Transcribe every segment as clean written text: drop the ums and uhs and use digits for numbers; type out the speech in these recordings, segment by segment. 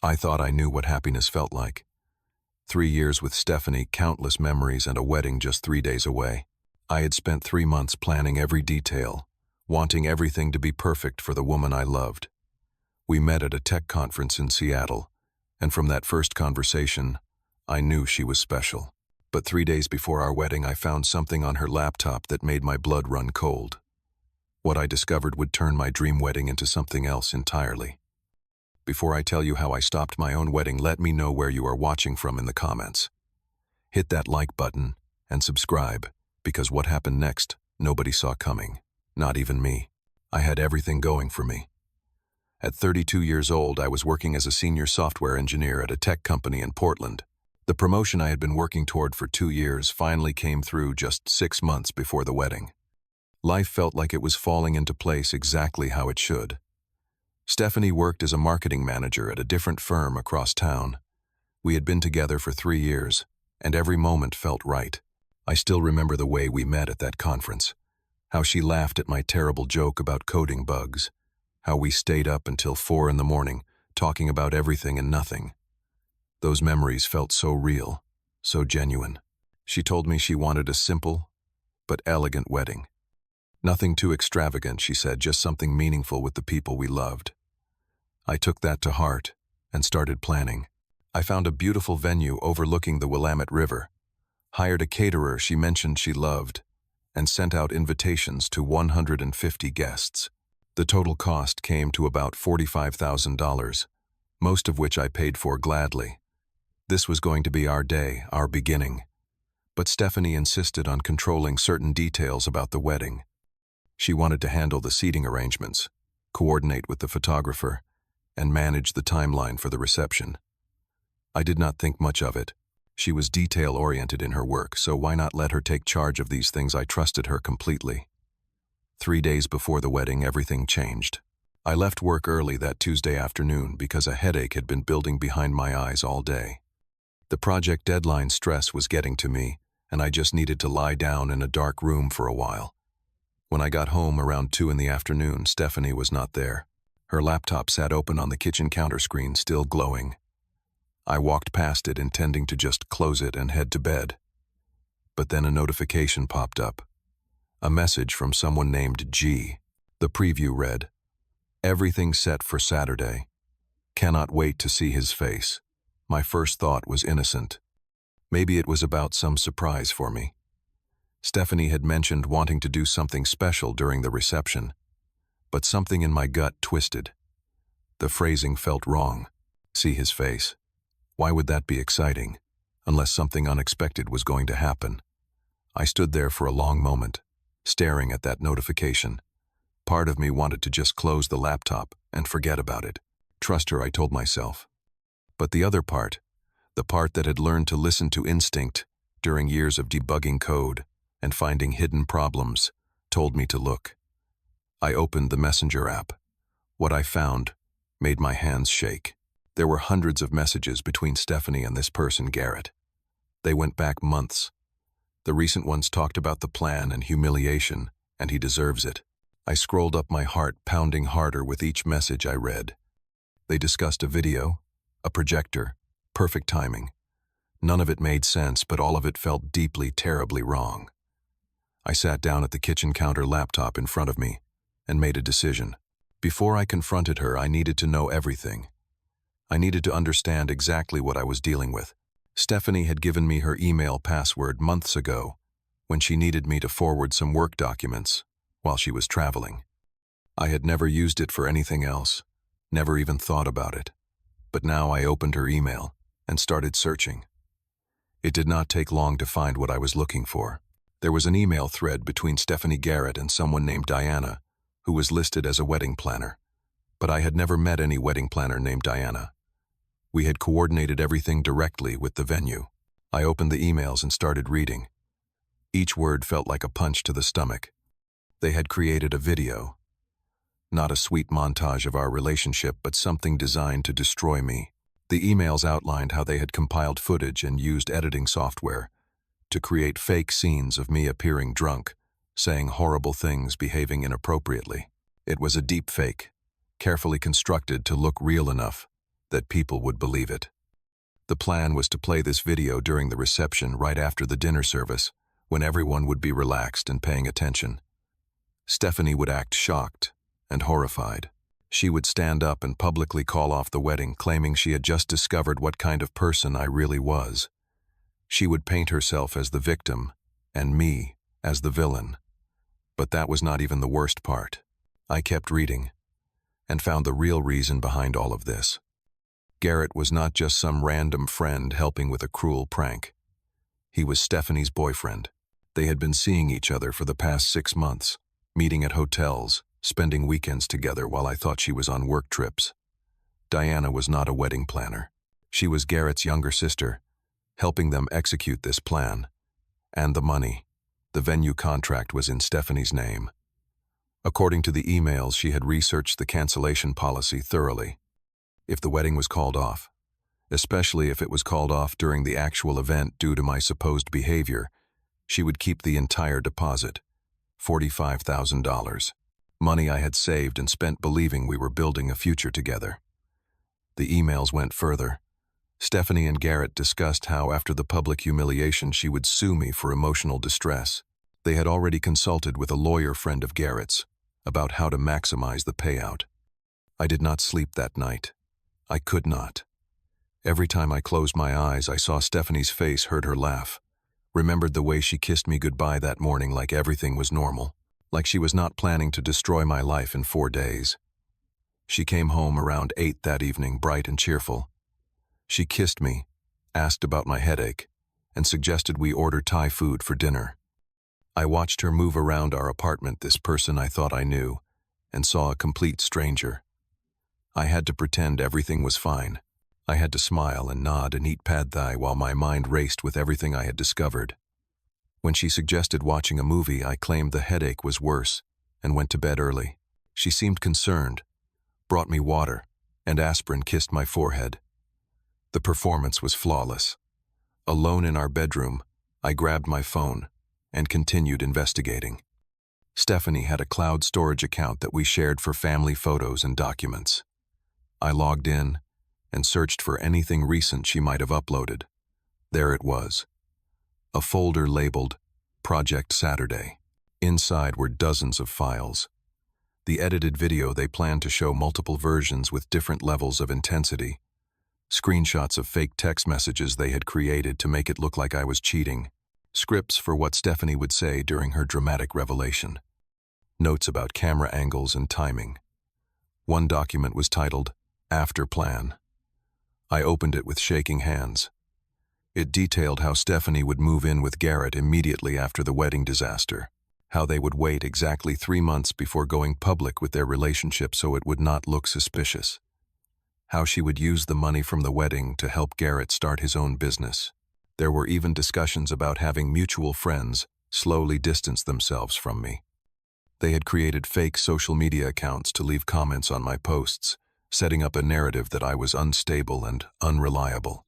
I thought I knew what happiness felt like. 3 years with Stephanie, countless memories, and a wedding just 3 days away. I had spent 3 months planning every detail, wanting everything to be perfect for the woman I loved. We met at a tech conference in Seattle, and from that first conversation, I knew she was special. But 3 days before our wedding, I found something on her laptop that made my blood run cold. What I discovered would turn my dream wedding into something else entirely. Before I tell you how I stopped my own wedding, let me know where you are watching from in the comments. Hit that like button and subscribe, because what happened next, nobody saw coming, not even me. I had everything going for me. At 32 years old, I was working as a senior software engineer at a tech company in Portland. The promotion I had been working toward for 2 years finally came through just 6 months before the wedding. Life felt like it was falling into place exactly how it should. Stephanie worked as a marketing manager at a different firm across town. We had been together for 3 years, and every moment felt right. I still remember the way we met at that conference, how she laughed at my terrible joke about coding bugs, how we stayed up until 4 in the morning, talking about everything and nothing. Those memories felt so real, so genuine. She told me she wanted a simple but elegant wedding. Nothing too extravagant, she said, just something meaningful with the people we loved. I took that to heart and started planning. I found a beautiful venue overlooking the Willamette River, hired a caterer she mentioned she loved, and sent out invitations to 150 guests. The total cost came to about $45,000, most of which I paid for gladly. This was going to be our day, our beginning. But Stephanie insisted on controlling certain details about the wedding. She wanted to handle the seating arrangements, coordinate with the photographer, and manage the timeline for the reception. I did not think much of it. She was detail-oriented in her work, so why not let her take charge of these things? I trusted her completely. 3 days before the wedding, everything changed. I left work early that Tuesday afternoon because a headache had been building behind my eyes all day. The project deadline stress was getting to me, and I just needed to lie down in a dark room for a while. When I got home around 2 in the afternoon, Stephanie was not there. Her laptop sat open on the kitchen counter screen, still glowing. I walked past it, intending to just close it and head to bed. But then a notification popped up. A message from someone named G. The preview read, "Everything set for Saturday. Cannot wait to see his face." My first thought was innocent. Maybe it was about some surprise for me. Stephanie had mentioned wanting to do something special during the reception, but something in my gut twisted. The phrasing felt wrong. See his face. Why would that be exciting, unless something unexpected was going to happen? I stood there for a long moment, staring at that notification. Part of me wanted to just close the laptop and forget about it. Trust her, I told myself. But the other part, the part that had learned to listen to instinct during years of debugging code and finding hidden problems, told me to look. I opened the Messenger app. What I found made my hands shake. There were hundreds of messages between Stephanie and this person, Garrett. They went back months. The recent ones talked about the plan and humiliation, and he deserves it. I scrolled up, my heart pounding harder with each message I read. They discussed a video, a projector, perfect timing. None of it made sense, but all of it felt deeply, terribly wrong. I sat down at the kitchen counter, laptop in front of me, and made a decision. Before I confronted her, I needed to know everything. I needed to understand exactly what I was dealing with. Stephanie had given me her email password months ago when she needed me to forward some work documents while she was traveling. I had never used it for anything else, never even thought about it. But now I opened her email and started searching. It did not take long to find what I was looking for. There was an email thread between Stephanie Garrett and someone named Diana, who was listed as a wedding planner. But I had never met any wedding planner named Diana. We had coordinated everything directly with the venue. I opened the emails and started reading. Each word felt like a punch to the stomach. They had created a video. Not a sweet montage of our relationship, but something designed to destroy me. The emails outlined how they had compiled footage and used editing software to create fake scenes of me appearing drunk, saying horrible things, behaving inappropriately. It was a deep fake, carefully constructed to look real enough that people would believe it. The plan was to play this video during the reception right after the dinner service, when everyone would be relaxed and paying attention. Stephanie would act shocked and horrified. She would stand up and publicly call off the wedding, claiming she had just discovered what kind of person I really was. She would paint herself as the victim and me as the villain. But that was not even the worst part. I kept reading and found the real reason behind all of this. Garrett was not just some random friend helping with a cruel prank. He was Stephanie's boyfriend. They had been seeing each other for the past 6 months, meeting at hotels, spending weekends together while I thought she was on work trips. Diana was not a wedding planner. She was Garrett's younger sister, helping them execute this plan. And the money. The venue contract was in Stephanie's name. According to the emails, she had researched the cancellation policy thoroughly. If the wedding was called off, especially if it was called off during the actual event due to my supposed behavior, she would keep the entire deposit, $45,000. Money I had saved and spent believing we were building a future together. The emails went further. Stephanie and Garrett discussed how after the public humiliation she would sue me for emotional distress. They had already consulted with a lawyer friend of Garrett's about how to maximize the payout. I did not sleep that night. I could not. Every time I closed my eyes, I saw Stephanie's face, heard her laugh, remembered the way she kissed me goodbye that morning like everything was normal, like she was not planning to destroy my life in 4 days. She came home around 8 that evening, bright and cheerful. She kissed me, asked about my headache, and suggested we order Thai food for dinner. I watched her move around our apartment, this person I thought I knew, and saw a complete stranger. I had to pretend everything was fine. I had to smile and nod and eat pad thai while my mind raced with everything I had discovered. When she suggested watching a movie, I claimed the headache was worse and went to bed early. She seemed concerned, brought me water, and aspirin, kissed my forehead. The performance was flawless. Alone in our bedroom, I grabbed my phone and continued investigating. Stephanie had a cloud storage account that we shared for family photos and documents. I logged in and searched for anything recent she might have uploaded. There it was. A folder labeled Project Saturday. Inside were dozens of files. The edited video they planned to show multiple versions with different levels of intensity. Screenshots of fake text messages they had created to make it look like I was cheating. Scripts for what Stephanie would say during her dramatic revelation. Notes about camera angles and timing. One document was titled After Plan. I opened it with shaking hands. It detailed how Stephanie would move in with Garrett immediately after the wedding disaster, how they would wait exactly 3 months before going public with their relationship so it would not look suspicious, how she would use the money from the wedding to help Garrett start his own business. There were even discussions about having mutual friends slowly distance themselves from me. They had created fake social media accounts to leave comments on my posts, setting up a narrative that I was unstable and unreliable.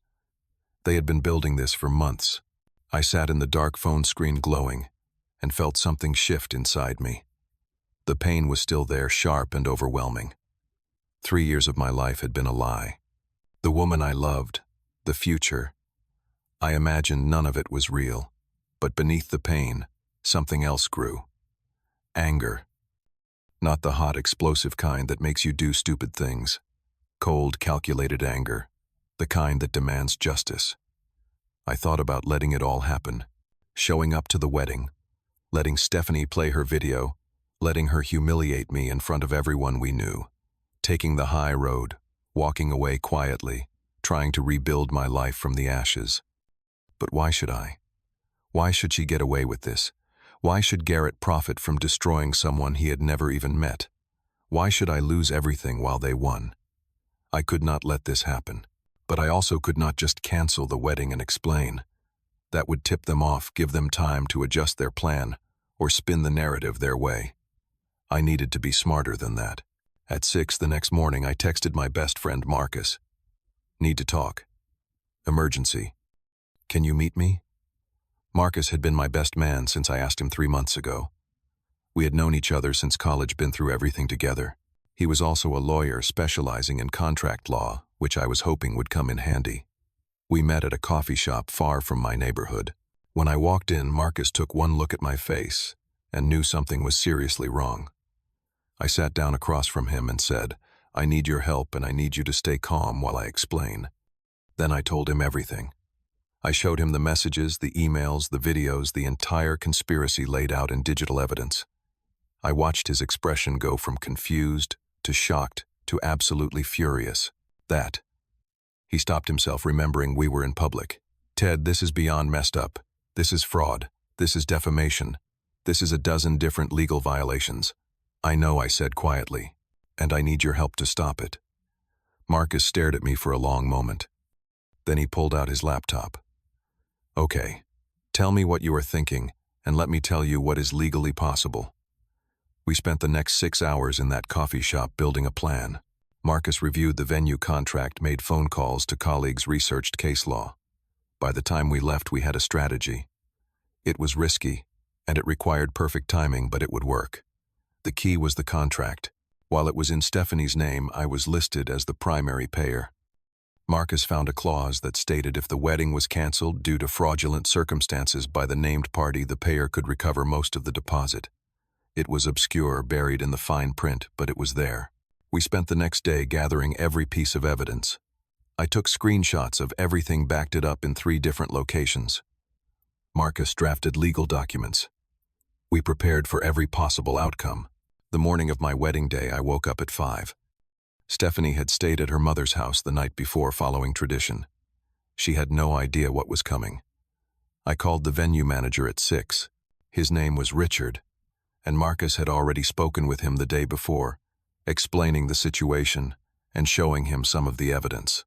They had been building this for months. I sat in the dark phone screen glowing and felt something shift inside me. The pain was still there, sharp and overwhelming. 3 years of my life had been a lie. The woman I loved, the future. I imagined none of it was real, but beneath the pain, something else grew. Anger. Not the hot, explosive kind that makes you do stupid things. Cold, calculated anger. The kind that demands justice. I thought about letting it all happen. Showing up to the wedding. Letting Stephanie play her video. Letting her humiliate me in front of everyone we knew. Taking the high road. Walking away quietly. Trying to rebuild my life from the ashes. But why should I? Why should she get away with this? Why should Garrett profit from destroying someone he had never even met? Why should I lose everything while they won? I could not let this happen. But I also could not just cancel the wedding and explain. That would tip them off, give them time to adjust their plan, or spin the narrative their way. I needed to be smarter than that. At 6 the next morning, I texted my best friend Marcus. Need to talk. Emergency. Can you meet me? Marcus had been my best man since I asked him 3 months ago. We had known each other since college, been through everything together. He was also a lawyer specializing in contract law, which I was hoping would come in handy. We met at a coffee shop far from my neighborhood. When I walked in, Marcus took one look at my face and knew something was seriously wrong. I sat down across from him and said, "I need your help and I need you to stay calm while I explain." Then I told him everything. I showed him the messages, the emails, the videos, the entire conspiracy laid out in digital evidence. I watched his expression go from confused to shocked to absolutely furious. He stopped himself, remembering we were in public. "Ted, this is beyond messed up. This is fraud. This is defamation. This is a dozen different legal violations." "I know," I said quietly, "and I need your help to stop it." Marcus stared at me for a long moment. Then he pulled out his laptop. "Okay, tell me what you are thinking, and let me tell you what is legally possible." We spent the next 6 hours in that coffee shop building a plan. Marcus reviewed the venue contract, made phone calls to colleagues, researched case law. By the time we left, we had a strategy. It was risky, and it required perfect timing, but it would work. The key was the contract. While it was in Stephanie's name, I was listed as the primary payer. Marcus found a clause that stated if the wedding was canceled due to fraudulent circumstances by the named party, the payer could recover most of the deposit. It was obscure, buried in the fine print, but it was there. We spent the next day gathering every piece of evidence. I took screenshots of everything, backed it up in 3 different locations. Marcus drafted legal documents. We prepared for every possible outcome. The morning of my wedding day, I woke up at 5. Stephanie had stayed at her mother's house the night before, following tradition. She had no idea what was coming. I called the venue manager at 6. His name was Richard, and Marcus had already spoken with him the day before, explaining the situation and showing him some of the evidence.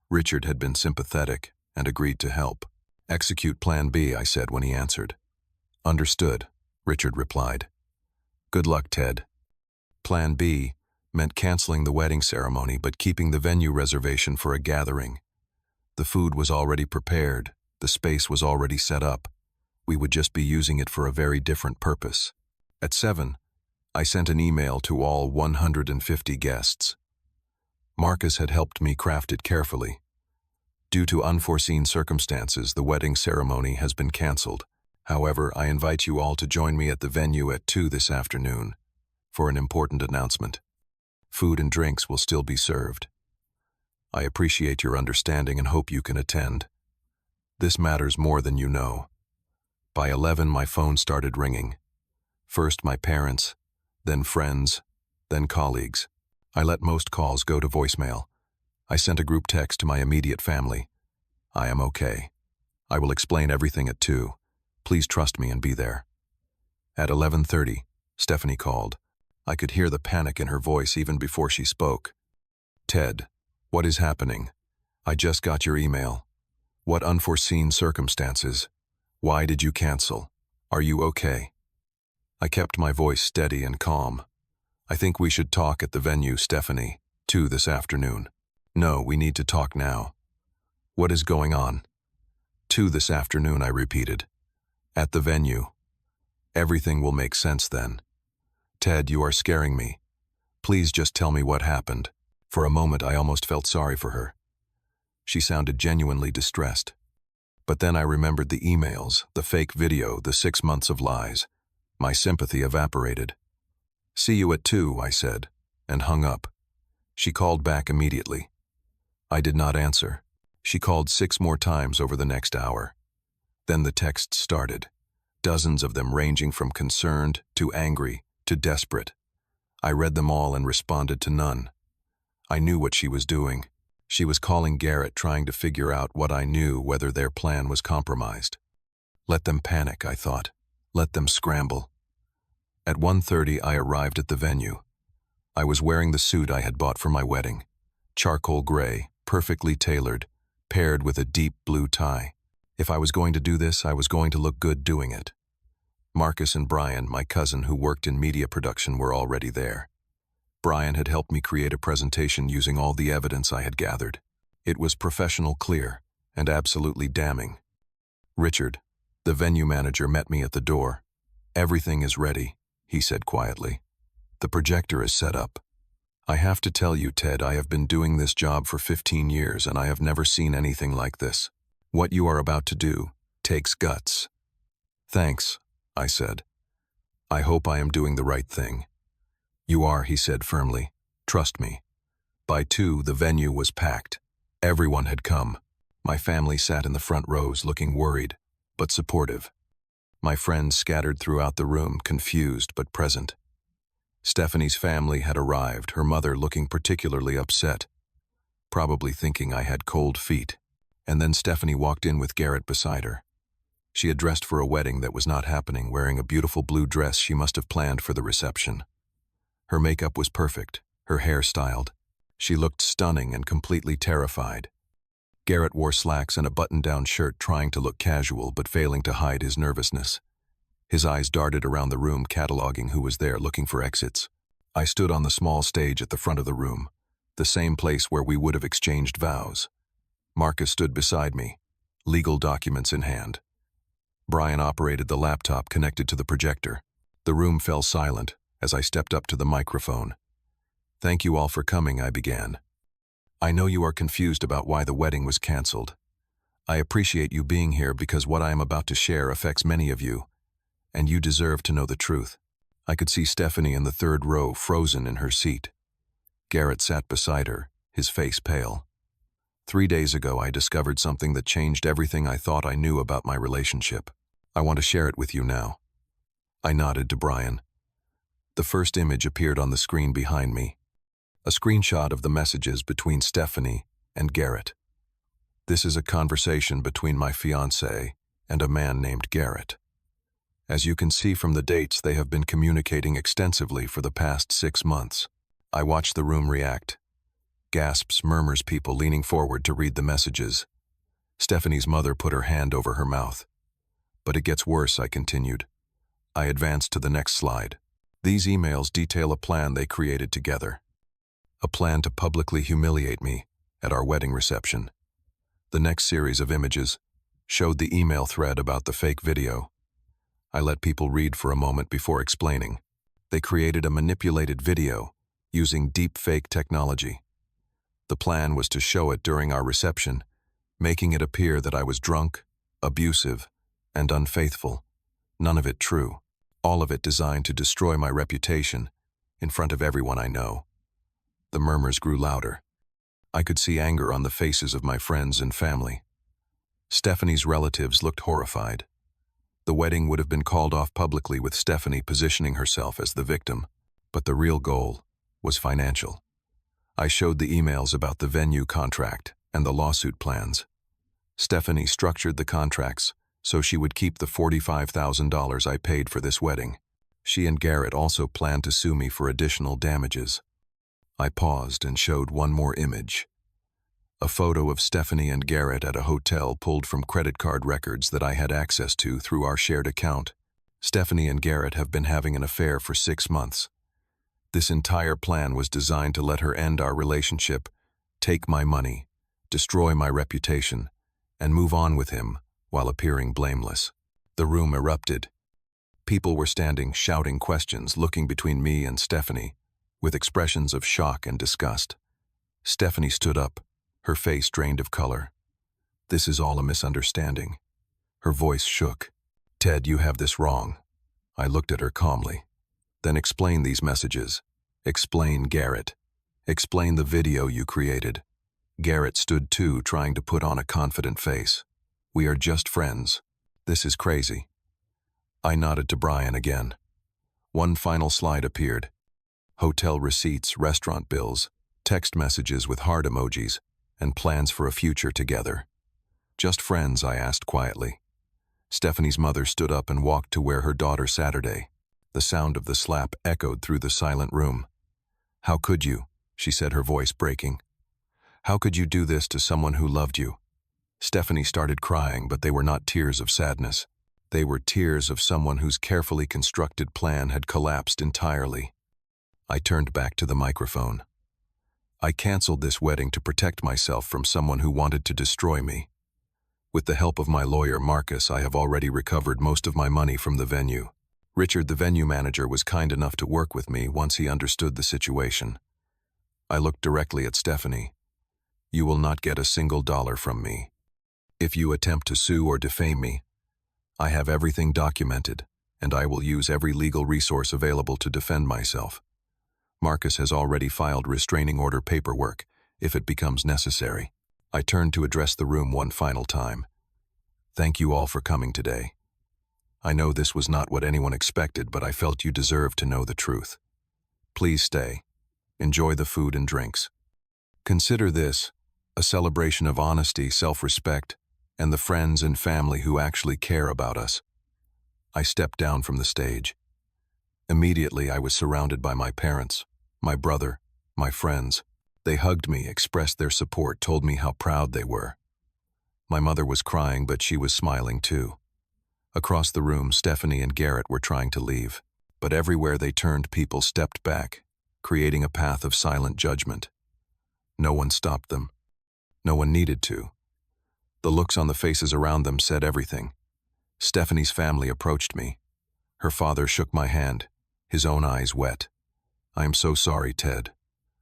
Richard had been sympathetic and agreed to help. "Execute Plan B," I said when he answered. "Understood," Richard replied. "Good luck, Ted." Plan B meant canceling the wedding ceremony but keeping the venue reservation for a gathering. The food was already prepared, the space was already set up. We would just be using it for a very different purpose. At 7, I sent an email to all 150 guests. Marcus had helped me craft it carefully. "Due to unforeseen circumstances, the wedding ceremony has been canceled. However, I invite you all to join me at the venue at 2 this afternoon for an important announcement. Food and drinks will still be served. I appreciate your understanding and hope you can attend. This matters more than you know." By 11, my phone started ringing. First my parents, then friends, then colleagues. I let most calls go to voicemail. I sent a group text to my immediate family. "I am okay. I will explain everything at 2. Please trust me and be there." At 11:30, Stephanie called. I could hear the panic in her voice even before she spoke. "Ted, what is happening? I just got your email. What unforeseen circumstances? Why did you cancel? Are you okay?" I kept my voice steady and calm. "I think we should talk at the venue, Stephanie. 2 this afternoon." "No, we need to talk now." "What is going on?" 2 this afternoon, I repeated. "At the venue. Everything will make sense then." "Ted, you are scaring me. Please just tell me what happened." For a moment, I almost felt sorry for her. She sounded genuinely distressed. But then I remembered the emails, the fake video, the 6 months of lies. My sympathy evaporated. "See you at 2, I said, and hung up. She called back immediately. I did not answer. She called 6 more times over the next hour. Then the texts started, dozens of them ranging from concerned to angry to desperate. I read them all and responded to none. I knew what she was doing. She was calling Garrett, trying to figure out what I knew, whether their plan was compromised. Let them panic, I thought. Let them scramble. At 1:30, I arrived at the venue. I was wearing the suit I had bought for my wedding. Charcoal gray, perfectly tailored, paired with a deep blue tie. If I was going to do this, I was going to look good doing it. Marcus and Brian, my cousin who worked in media production, were already there. Brian had helped me create a presentation using all the evidence I had gathered. It was professional, clear, and absolutely damning. Richard, the venue manager, met me at the door. "Everything is ready," he said quietly. "The projector is set up." I have to tell you, Ted, I have been doing this job for 15 years and I have never seen anything like this. What you are about to do takes guts. Thanks, I said. I hope I am doing the right thing. You are, he said firmly. Trust me. By 2, the venue was packed. Everyone had come. My family sat in the front rows looking worried, but supportive. My friends scattered throughout the room, confused but present. Stephanie's family had arrived, her mother looking particularly upset, probably thinking I had cold feet. And then Stephanie walked in with Garrett beside her. She had dressed for a wedding that was not happening, wearing a beautiful blue dress she must have planned for the reception. Her makeup was perfect, her hair styled. She looked stunning and completely terrified. Garrett wore slacks and a button-down shirt, trying to look casual but failing to hide his nervousness. His eyes darted around the room, cataloging who was there, looking for exits. I stood on the small stage at the front of the room, the same place where we would have exchanged vows. Marcus stood beside me, legal documents in hand. Brian operated the laptop connected to the projector. The room fell silent as I stepped up to the microphone. Thank you all for coming, I began. I know you are confused about why the wedding was canceled. I appreciate you being here because what I am about to share affects many of you, and you deserve to know the truth. I could see Stephanie in the third row, frozen in her seat. Garrett sat beside her, his face pale. 3 days ago, I discovered something that changed everything I thought I knew about my relationship. I want to share it with you now. I nodded to Brian. The first image appeared on the screen behind me, a screenshot of the messages between Stephanie and Garrett. This is a conversation between my fiancée and a man named Garrett. As you can see from the dates, they have been communicating extensively for the past 6 months. I watched the room react. Gasps, murmurs, people leaning forward to read the messages. Stephanie's mother put her hand over her mouth. But it gets worse, I continued. I advanced to the next slide. These emails detail a plan they created together. A plan to publicly humiliate me at our wedding reception. The next series of images showed the email thread about the fake video. I let people read for a moment before explaining. They created a manipulated video using deep fake technology. The plan was to show it during our reception, making it appear that I was drunk, abusive, and unfaithful. None of it true. All of it designed to destroy my reputation in front of everyone I know. The murmurs grew louder. I could see anger on the faces of my friends and family. Stephanie's relatives looked horrified. The wedding would have been called off publicly with Stephanie positioning herself as the victim, but the real goal was financial. I showed the emails about the venue contract and the lawsuit plans. Stephanie structured the contracts so she would keep the $45,000 I paid for this wedding. She and Garrett also planned to sue me for additional damages. I paused and showed one more image. A photo of Stephanie and Garrett at a hotel pulled from credit card records that I had access to through our shared account. Stephanie and Garrett have been having an affair for 6 months. This entire plan was designed to let her end our relationship, take my money, destroy my reputation, and move on with him while appearing blameless. The room erupted. People were standing, shouting questions, looking between me and Stephanie, with expressions of shock and disgust. Stephanie stood up, her face drained of color. This is all a misunderstanding. Her voice shook. Ted, you have this wrong. I looked at her calmly. Then explain these messages. Explain Garrett. Explain the video you created. Garrett stood too, trying to put on a confident face. We are just friends. This is crazy. I nodded to Brian again. One final slide appeared. Hotel receipts, restaurant bills, text messages with heart emojis, and plans for a future together. Just friends, I asked quietly. Stephanie's mother stood up and walked to where her daughter Saturday. The sound of the slap echoed through the silent room. How could you? She said, her voice breaking. How could you do this to someone who loved you? Stephanie started crying, but they were not tears of sadness. They were tears of someone whose carefully constructed plan had collapsed entirely. I turned back to the microphone. I canceled this wedding to protect myself from someone who wanted to destroy me. With the help of my lawyer, Marcus, I have already recovered most of my money from the venue. Richard, the venue manager, was kind enough to work with me once he understood the situation. I looked directly at Stephanie. "You will not get a single dollar from me. If you attempt to sue or defame me, I have everything documented, and I will use every legal resource available to defend myself. Marcus has already filed restraining order paperwork, if it becomes necessary." I turned to address the room one final time. "Thank you all for coming today. I know this was not what anyone expected, but I felt you deserved to know the truth. Please stay. Enjoy the food and drinks. Consider this a celebration of honesty, self-respect, and the friends and family who actually care about us." I stepped down from the stage. Immediately, I was surrounded by my parents, my brother, my friends. They hugged me, expressed their support, told me how proud they were. My mother was crying, but she was smiling too. Across the room, Stephanie and Garrett were trying to leave, but everywhere they turned, people stepped back, creating a path of silent judgment. No one stopped them. No one needed to. The looks on the faces around them said everything. Stephanie's family approached me. Her father shook my hand, his own eyes wet. "I am so sorry, Ted.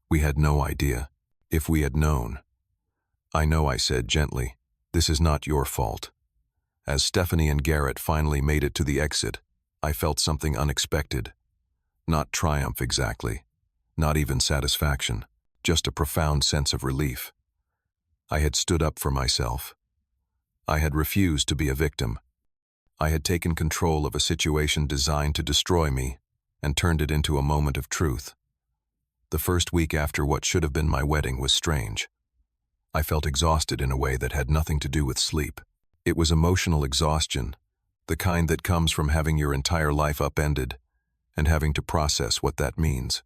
We had no idea. If we had known." "I know," I said gently. "This is not your fault." As Stephanie and Garrett finally made it to the exit, I felt something unexpected. Not triumph exactly, not even satisfaction, just a profound sense of relief. I had stood up for myself. I had refused to be a victim. I had taken control of a situation designed to destroy me and turned it into a moment of truth. The first week after what should have been my wedding was strange. I felt exhausted in a way that had nothing to do with sleep. It was emotional exhaustion, the kind that comes from having your entire life upended and having to process what that means.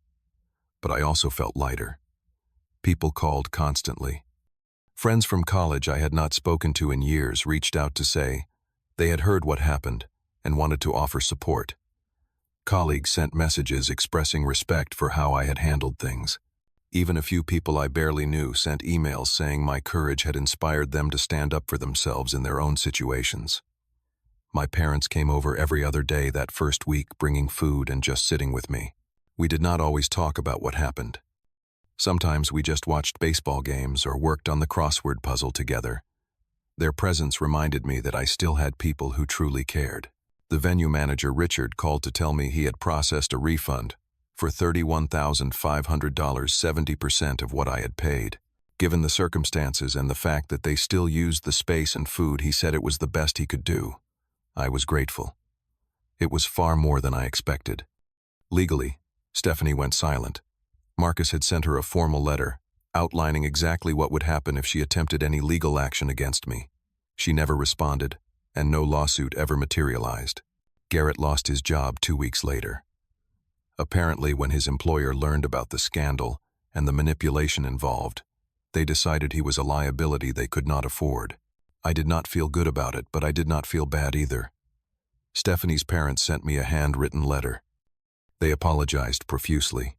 But I also felt lighter. People called constantly. Friends from college I had not spoken to in years reached out to say they had heard what happened and wanted to offer support. Colleagues sent messages expressing respect for how I had handled things. Even a few people I barely knew sent emails saying my courage had inspired them to stand up for themselves in their own situations. My parents came over every other day that first week, bringing food and just sitting with me. We did not always talk about what happened. Sometimes we just watched baseball games or worked on the crossword puzzle together. Their presence reminded me that I still had people who truly cared. The venue manager, Richard, called to tell me he had processed a refund for $31,500, 70% of what I had paid. Given the circumstances and the fact that they still used the space and food, he said it was the best he could do. I was grateful. It was far more than I expected. Legally, Stephanie went silent. Marcus had sent her a formal letter, outlining exactly what would happen if she attempted any legal action against me. She never responded, and no lawsuit ever materialized. Garrett lost his job 2 weeks later. Apparently, when his employer learned about the scandal and the manipulation involved, they decided he was a liability they could not afford. I did not feel good about it, but I did not feel bad either. Stephanie's parents sent me a handwritten letter. They apologized profusely,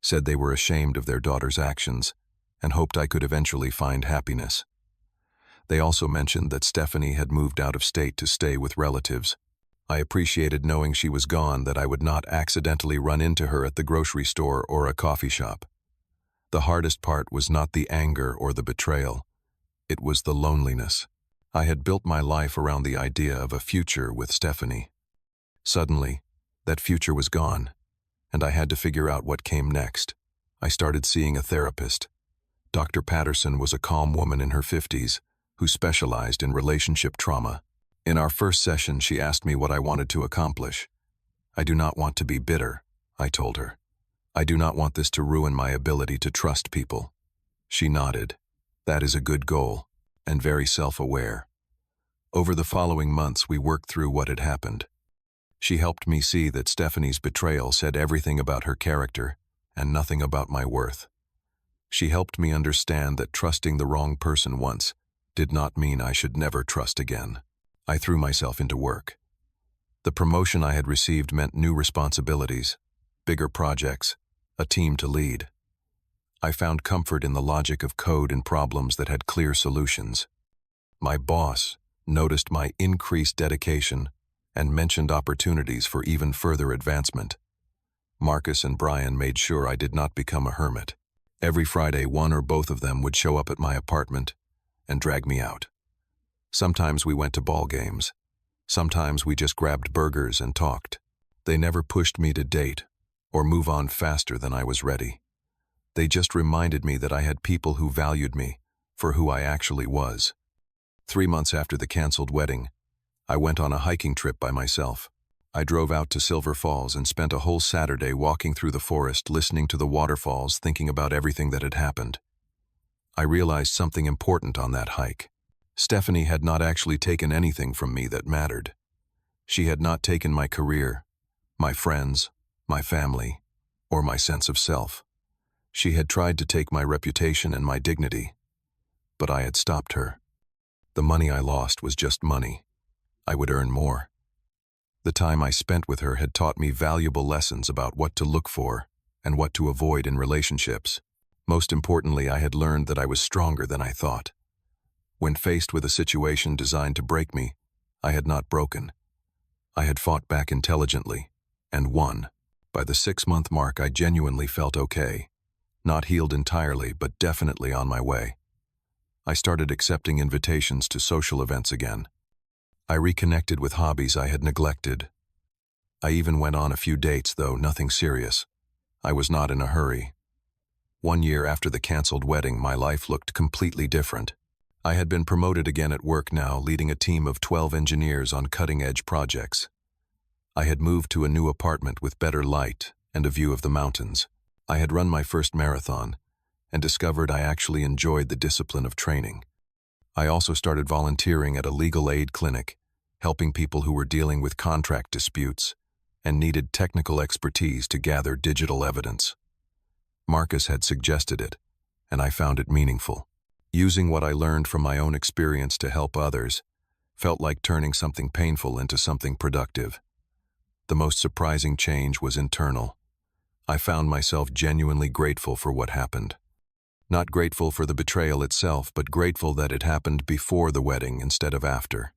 said they were ashamed of their daughter's actions, and hoped I could eventually find happiness. They also mentioned that Stephanie had moved out of state to stay with relatives. I appreciated knowing she was gone, that I would not accidentally run into her at the grocery store or a coffee shop. The hardest part was not the anger or the betrayal. It was the loneliness. I had built my life around the idea of a future with Stephanie. Suddenly, that future was gone, and I had to figure out what came next. I started seeing a therapist. Dr. Patterson was a calm woman in her 50s who specialized in relationship trauma. In our first session, she asked me what I wanted to accomplish. "I do not want to be bitter," I told her. "I do not want this to ruin my ability to trust people." She nodded. "That is a good goal, and very self-aware." Over the following months, we worked through what had happened. She helped me see that Stephanie's betrayal said everything about her character and nothing about my worth. She helped me understand that trusting the wrong person once did not mean I should never trust again. I threw myself into work. The promotion I had received meant new responsibilities, bigger projects, a team to lead. I found comfort in the logic of code and problems that had clear solutions. My boss noticed my increased dedication and mentioned opportunities for even further advancement. Marcus and Brian made sure I did not become a hermit. Every Friday, one or both of them would show up at my apartment and drag me out. Sometimes we went to ball games. Sometimes we just grabbed burgers and talked. They never pushed me to date or move on faster than I was ready. They just reminded me that I had people who valued me for who I actually was. 3 months after the canceled wedding, I went on a hiking trip by myself. I drove out to Silver Falls and spent a whole Saturday walking through the forest, listening to the waterfalls, thinking about everything that had happened. I realized something important on that hike. Stephanie had not actually taken anything from me that mattered. She had not taken my career, my friends, my family, or my sense of self. She had tried to take my reputation and my dignity, but I had stopped her. The money I lost was just money. I would earn more. The time I spent with her had taught me valuable lessons about what to look for and what to avoid in relationships. Most importantly, I had learned that I was stronger than I thought. When faced with a situation designed to break me, I had not broken. I had fought back intelligently and won. By the 6-month mark, I genuinely felt okay. Not healed entirely, but definitely on my way. I started accepting invitations to social events again. I reconnected with hobbies I had neglected. I even went on a few dates, though nothing serious. I was not in a hurry. 1 year after the canceled wedding, my life looked completely different. I had been promoted again at work now, leading a team of 12 engineers on cutting-edge projects. I had moved to a new apartment with better light and a view of the mountains. I had run my first marathon and discovered I actually enjoyed the discipline of training. I also started volunteering at a legal aid clinic, helping people who were dealing with contract disputes and needed technical expertise to gather digital evidence. Marcus had suggested it, and I found it meaningful. Using what I learned from my own experience to help others felt like turning something painful into something productive. The most surprising change was internal. I found myself genuinely grateful for what happened. Not grateful for the betrayal itself, but grateful that it happened before the wedding instead of after.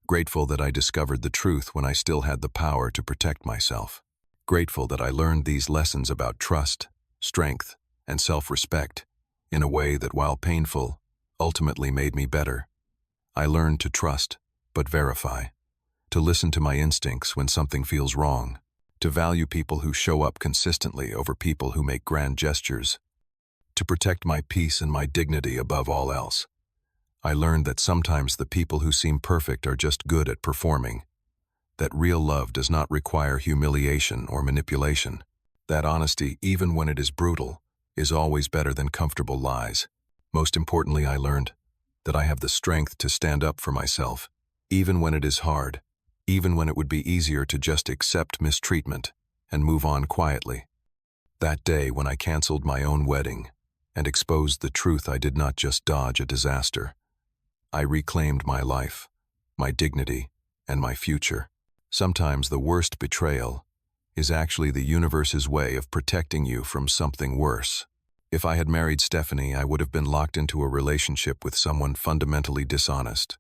Grateful that I discovered the truth when I still had the power to protect myself. Grateful that I learned these lessons about trust, strength, and self-respect in a way that, while painful, ultimately made me better. I learned to trust, but verify. To listen to my instincts when something feels wrong. To value people who show up consistently over people who make grand gestures. To protect my peace and my dignity above all else. I learned that sometimes the people who seem perfect are just good at performing. That real love does not require humiliation or manipulation. That honesty, even when it is brutal, is always better than comfortable lies. Most importantly, I learned that I have the strength to stand up for myself, even when it is hard, even when it would be easier to just accept mistreatment and move on quietly. That day when I canceled my own wedding and exposed the truth, I did not just dodge a disaster. I reclaimed my life, my dignity, and my future. Sometimes the worst betrayal is actually the universe's way of protecting you from something worse. If I had married Stephanie, I would have been locked into a relationship with someone fundamentally dishonest,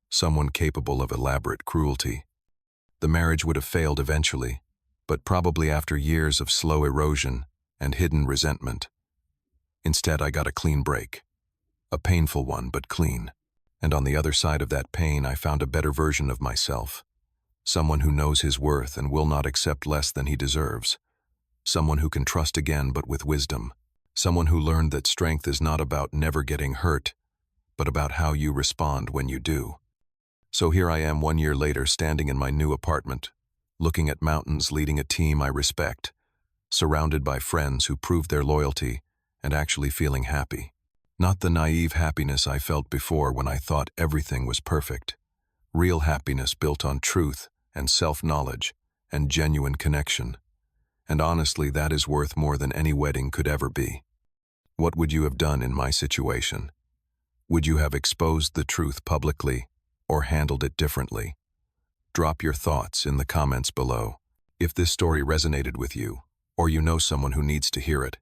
someone capable of elaborate cruelty. The marriage would have failed eventually, but probably after years of slow erosion and hidden resentment. Instead, I got a clean break. A painful one, but clean. And on the other side of that pain, I found a better version of myself. Someone who knows his worth and will not accept less than he deserves. Someone who can trust again, but with wisdom. Someone who learned that strength is not about never getting hurt, but about how you respond when you do. So here I am 1 year later, standing in my new apartment, looking at mountains, leading a team I respect, surrounded by friends who proved their loyalty, and actually feeling happy. Not the naive happiness I felt before when I thought everything was perfect. Real happiness built on truth and self-knowledge and genuine connection. And honestly, that is worth more than any wedding could ever be. What would you have done in my situation? Would you have exposed the truth publicly or handled it differently? Drop your thoughts in the comments below. If this story resonated with you, or you know someone who needs to hear it,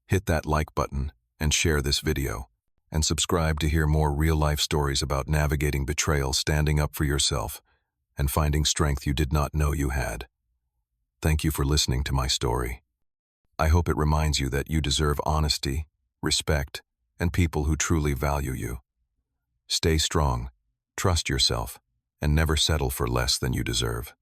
hit that like button and share this video. And subscribe to hear more real-life stories about navigating betrayal, standing up for yourself, and finding strength you did not know you had. Thank you for listening to my story. I hope it reminds you that you deserve honesty, respect, and people who truly value you. Stay strong, trust yourself, and never settle for less than you deserve.